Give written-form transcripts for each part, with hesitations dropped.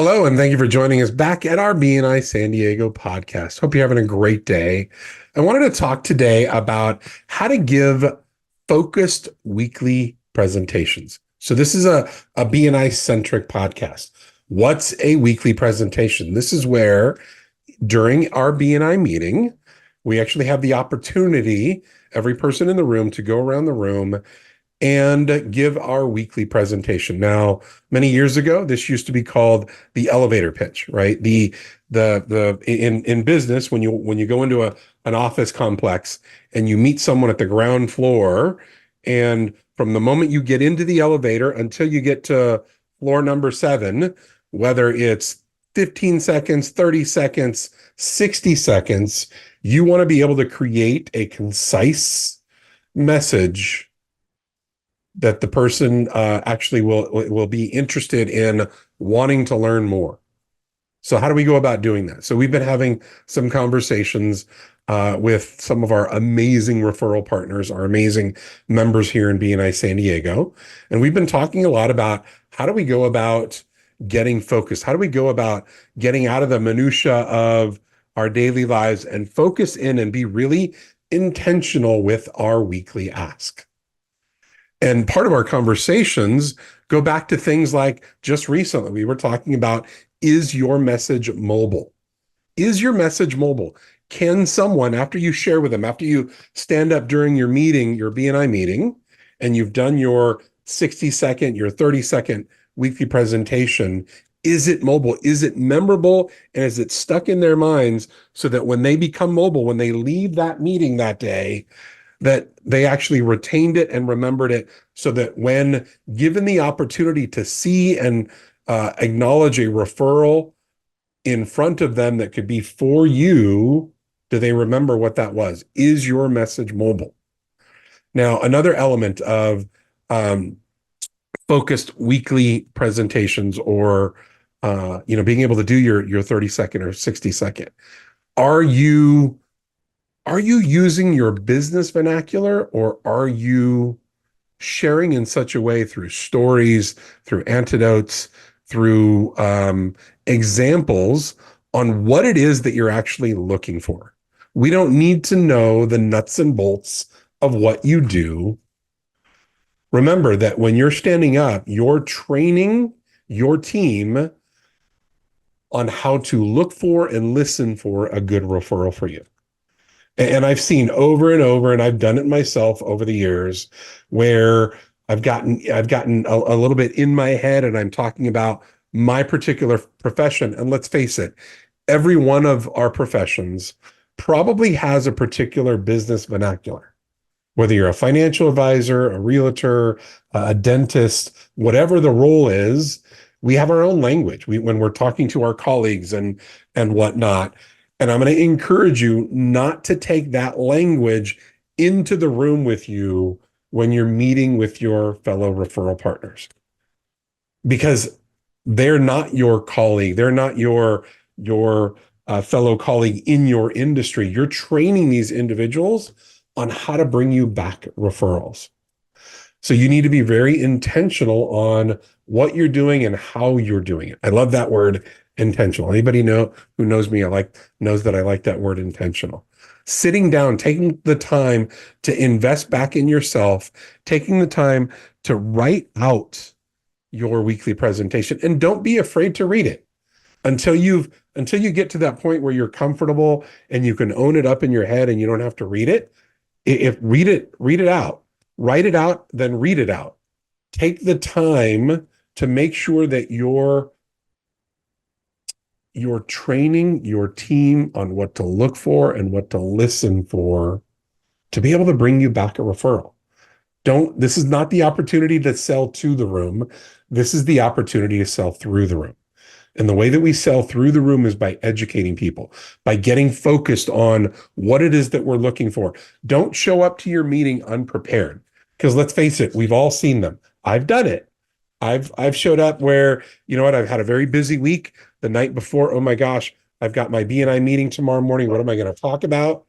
Hello, and thank you for joining us back at our BNI San Diego podcast. Hope you're having a great day. I wanted to talk today about how to give focused weekly presentations. So this is a BNI centric podcast. What's a weekly presentation? This is where during our BNI meeting, we actually have the opportunity, every person in the room, to go around the room and give our weekly presentation. Now, many years ago, this used to be called the elevator pitch, right? In business, when you go into an office complex and you meet someone at the ground floor, and from the moment you get into the elevator until you get to floor number 7, whether it's 15 seconds, 30 seconds, 60 seconds, you want to be able to create a concise message that the person actually will be interested in wanting to learn more. So how do we go about doing that? So we've been having some conversations with some of our amazing referral partners, our amazing members here in BNI San Diego. And we've been talking a lot about how do we go about getting focused? How do we go about getting out of the minutia of our daily lives and focus in and be really intentional with our weekly ask? And part of our conversations go back to things like just recently, we were talking about, is your message mobile? Is your message mobile? Can someone, after you share with them, after you stand up during your meeting, your BNI meeting, and you've done your 60-second, your 30-second weekly presentation, is it mobile? Is it memorable? And is it stuck in their minds so that when they become mobile, when they leave that meeting that day, that they actually retained it and remembered it, so that when given the opportunity to see and acknowledge a referral in front of them that could be for you, do they remember what that was? Is your message mobile? Now, another element of focused weekly presentations, or being able to do your 30-second or 60-second, are you using your business vernacular, or are you sharing in such a way through stories, through anecdotes, through examples on what it is that you're actually looking for? We don't need to know the nuts and bolts of what you do. Remember that when you're standing up, you're training your team on how to look for and listen for a good referral for you. And I've seen over and over, and I've done it myself over the years, where I've gotten a little bit in my head, and I'm talking about my particular profession. And let's face it, every one of our professions probably has a particular business vernacular. Whether you're a financial advisor, a realtor, a dentist, whatever the role is, we have our own language. When we're talking to our colleagues and whatnot. And I'm going to encourage you not to take that language into the room with you when you're meeting with your fellow referral partners, because they're not your colleague. They're not your fellow colleague in your industry. You're training these individuals on how to bring you back referrals. So you need to be very intentional on what you're doing and how you're doing it. I love that word, intentional. Anybody who knows me, knows that I like that word, intentional. Sitting down, taking the time to invest back in yourself, taking the time to write out your weekly presentation, and don't be afraid to read it until you get to that point where you're comfortable and you can own it up in your head and you don't have to read it. Read it out, write it out, then read it out. Take the time to make sure that you're training your team on what to look for and what to listen for to be able to bring you back a referral. This is not the opportunity to sell to the room. This is the opportunity to sell through the room. And the way that we sell through the room is by educating people, by getting focused on what it is that we're looking for. Don't show up to your meeting unprepared, because let's face it, we've all seen them. I've done it. I've showed up where, I've had a very busy week. The night before, oh my gosh, I've got my BNI meeting tomorrow morning. What am I going to talk about?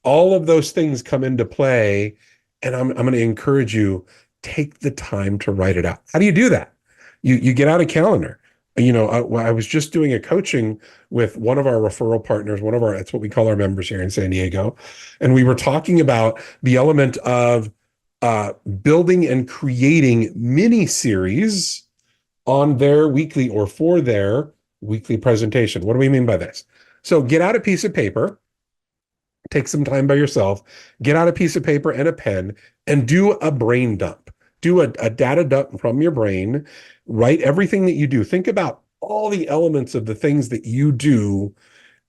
All of those things come into play, and I'm going to encourage you, take the time to write it out. How do you do that? You get out a calendar. I was just doing a coaching with one of our referral partners, that's what we call our members here in San Diego. And we were talking about the element of building and creating mini series on their weekly or for their weekly presentation. What do we mean by this? So get out a piece of paper, take some time by yourself, get out a piece of paper and a pen, and do a brain dump. Do a data dump from your brain. Write everything that you do. Think about all the elements of the things that you do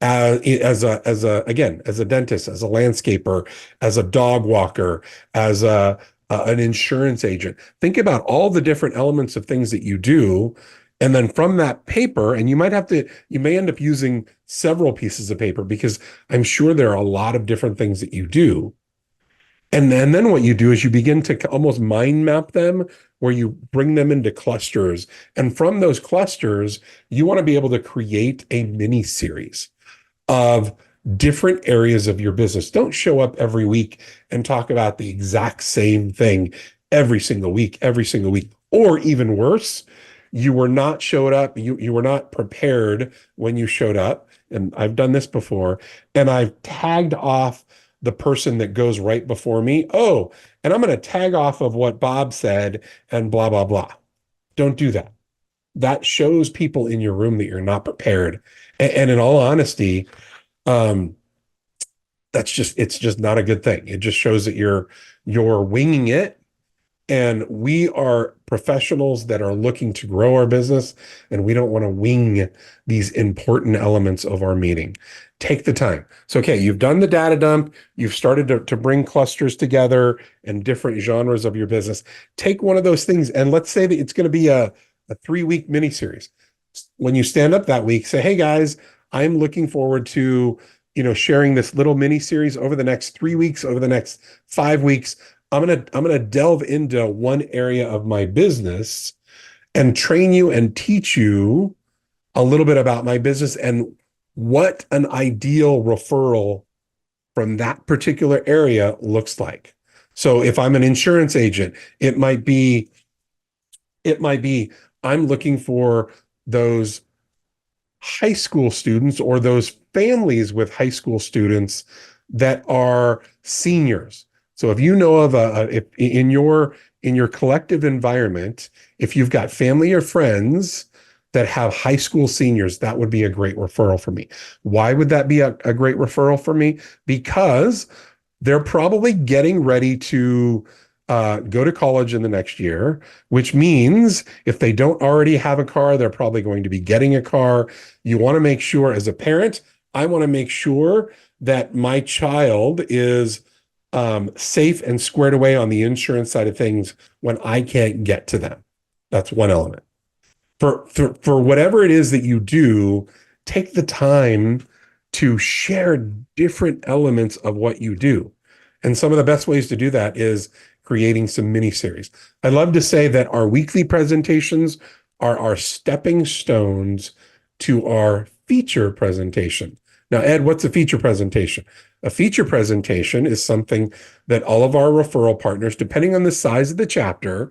as a dentist, as a landscaper, as a dog walker, as an insurance agent. Think about all the different elements of things that you do. And then from that paper, and you may end up using several pieces of paper because I'm sure there are a lot of different things that you do. And then what you do is you begin to almost mind map them, where you bring them into clusters. And from those clusters, you want to be able to create a mini series of different areas of your business. Don't show up every week and talk about the exact same thing every single week. Or even worse, you were not showed up. You were not prepared when you showed up. And I've done this before, and I've tagged off the person that goes right before me. Oh, and I'm going to tag off of what Bob said and blah, blah, blah. Don't do that. That shows people in your room that you're not prepared. And in all honesty, it's just not a good thing. It just shows that you're winging it. And we are professionals that are looking to grow our business, and we don't want to wing these important elements of our meeting. Take the time. So, okay, you've done the data dump. You've started to bring clusters together and different genres of your business. Take one of those things, and let's say that it's going to be a 3-week mini series. When you stand up that week, say, hey guys, I'm looking forward to, sharing this little mini series over the next 3 weeks, over the next 5 weeks. I'm gonna delve into one area of my business and train you and teach you a little bit about my business and what an ideal referral from that particular area looks like. So if I'm an insurance agent, it might be I'm looking for those high school students or those families with high school students that are seniors. So if you know of if in your collective environment, if you've got family or friends that have high school seniors, that would be a great referral for me. Why would that be a great referral for me? Because they're probably getting ready to go to college in the next year, which means if they don't already have a car, they're probably going to be getting a car. You want to make sure, as a parent, I want to make sure that my child is safe and squared away on the insurance side of things when I can't get to them. That's one element. For whatever it is that you do, take the time to share different elements of what you do. And some of the best ways to do that is creating some mini series. I love to say that our weekly presentations are our stepping stones to our feature presentation. Now, Ed, what's a feature presentation? A feature presentation is something that all of our referral partners, depending on the size of the chapter,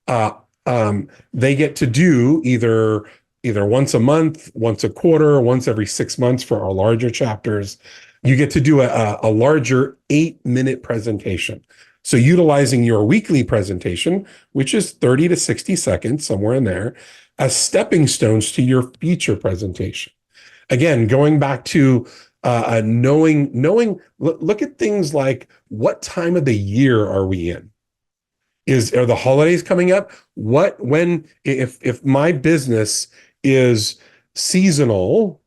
they get to do either once a month, once a quarter, once every 6 months for our larger chapters. You get to do a larger 8-minute presentation. So utilizing your weekly presentation, which is 30 to 60 seconds, somewhere in there, as stepping stones to your feature presentation. Again, going back to look at things like, what time of the year are we in? Are the holidays coming up? If my business is seasonal,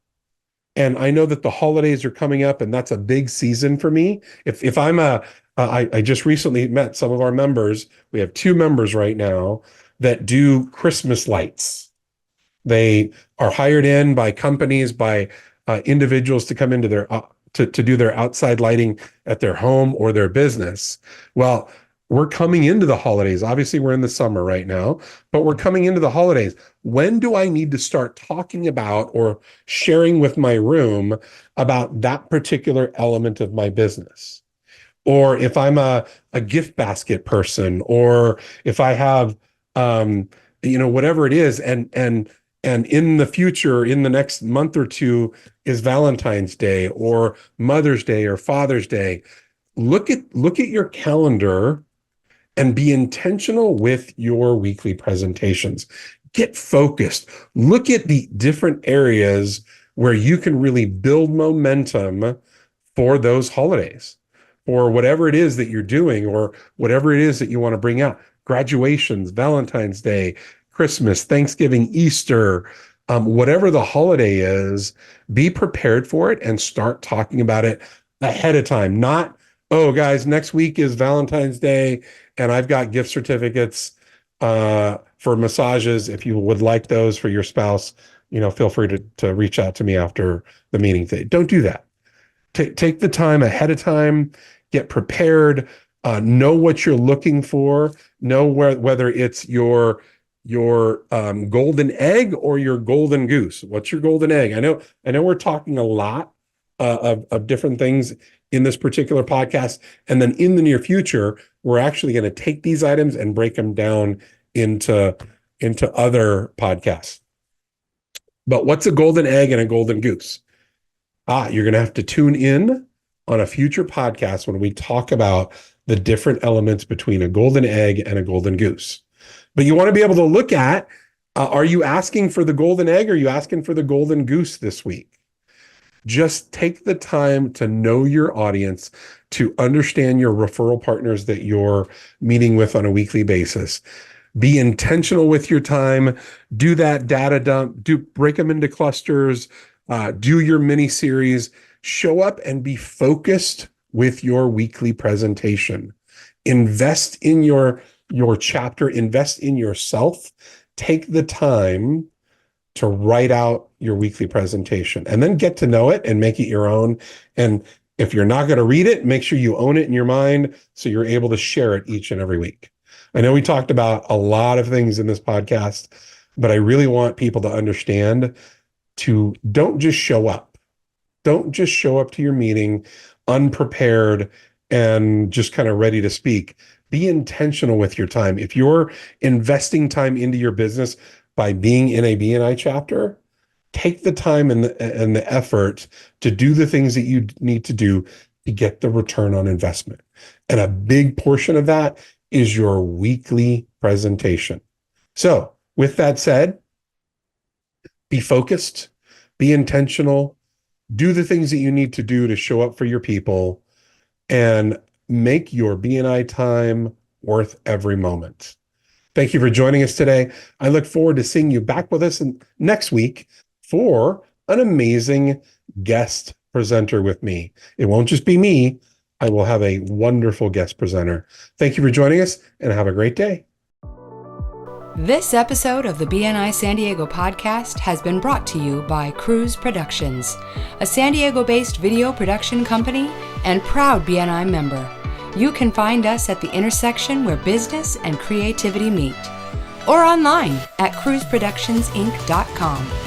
and I know that the holidays are coming up and that's a big season for me. If I'm I just recently met some of our members. We have 2 members right now that do Christmas lights. They are hired in by companies, by individuals to come into their to do their outside lighting at their home or their business. Well, we're coming into the holidays. Obviously, we're in the summer right now, but we're coming into the holidays. When do I need to start talking about or sharing with my room about that particular element of my business? Or if I'm a gift basket person, or if I have, whatever it is, and And in the future, in the next month or two, is Valentine's Day or Mother's Day or Father's Day. Look at your calendar and be intentional with your weekly presentations. Get focused. Look at the different areas where you can really build momentum for those holidays, or whatever it is that you're doing, or whatever it is that you want to bring out. Graduations, Valentine's Day, Christmas, Thanksgiving, Easter, whatever the holiday is, be prepared for it and start talking about it ahead of time. Not, oh, guys, next week is Valentine's Day and I've got gift certificates for massages. If you would like those for your spouse, feel free to reach out to me after the meeting today. Don't do that. Take the time ahead of time, get prepared, know what you're looking for, know whether it's your golden egg or your golden goose. What's your golden egg? I know we're talking a lot of different things in this particular podcast. And then in the near future, we're actually going to take these items and break them down into other podcasts. But what's a golden egg and a golden goose? You're going to have to tune in on a future podcast when we talk about the different elements between a golden egg and a golden goose. But you want to be able to look at, are you asking for the golden egg or are you asking for the golden goose this week? Just take the time to know your audience, to understand your referral partners that you're meeting with on a weekly basis. Be intentional with your time. Do that data dump. Break them into clusters. Do your mini series. Show up and be focused with your weekly presentation. Invest in your chapter. Invest in yourself. Take the time to write out your weekly presentation and then get to know it and make it your own. And if you're not going to read it, make sure you own it in your mind so you're able to share it each and every week. I know we talked about a lot of things in this podcast, but I really want people to understand to don't just show up. Don't just show up to your meeting unprepared and just kind of ready to speak. Be intentional with your time. If you're investing time into your business by being in a BNI chapter, take the time and the effort to do the things that you need to do to get the return on investment. And a big portion of that is your weekly presentation. So with that said, be focused, be intentional, do the things that you need to do to show up for your people, and make your BNI time worth every moment. Thank you for joining us today. I look forward to seeing you back with us next week for an amazing guest presenter with me. It won't just be me. I will have a wonderful guest presenter. Thank you for joining us and have a great day. This episode of the BNI San Diego Podcast has been brought to you by Cruise Productions, a San Diego-based video production company and proud BNI member. You can find us at the intersection where business and creativity meet, or online at cruiseproductionsinc.com.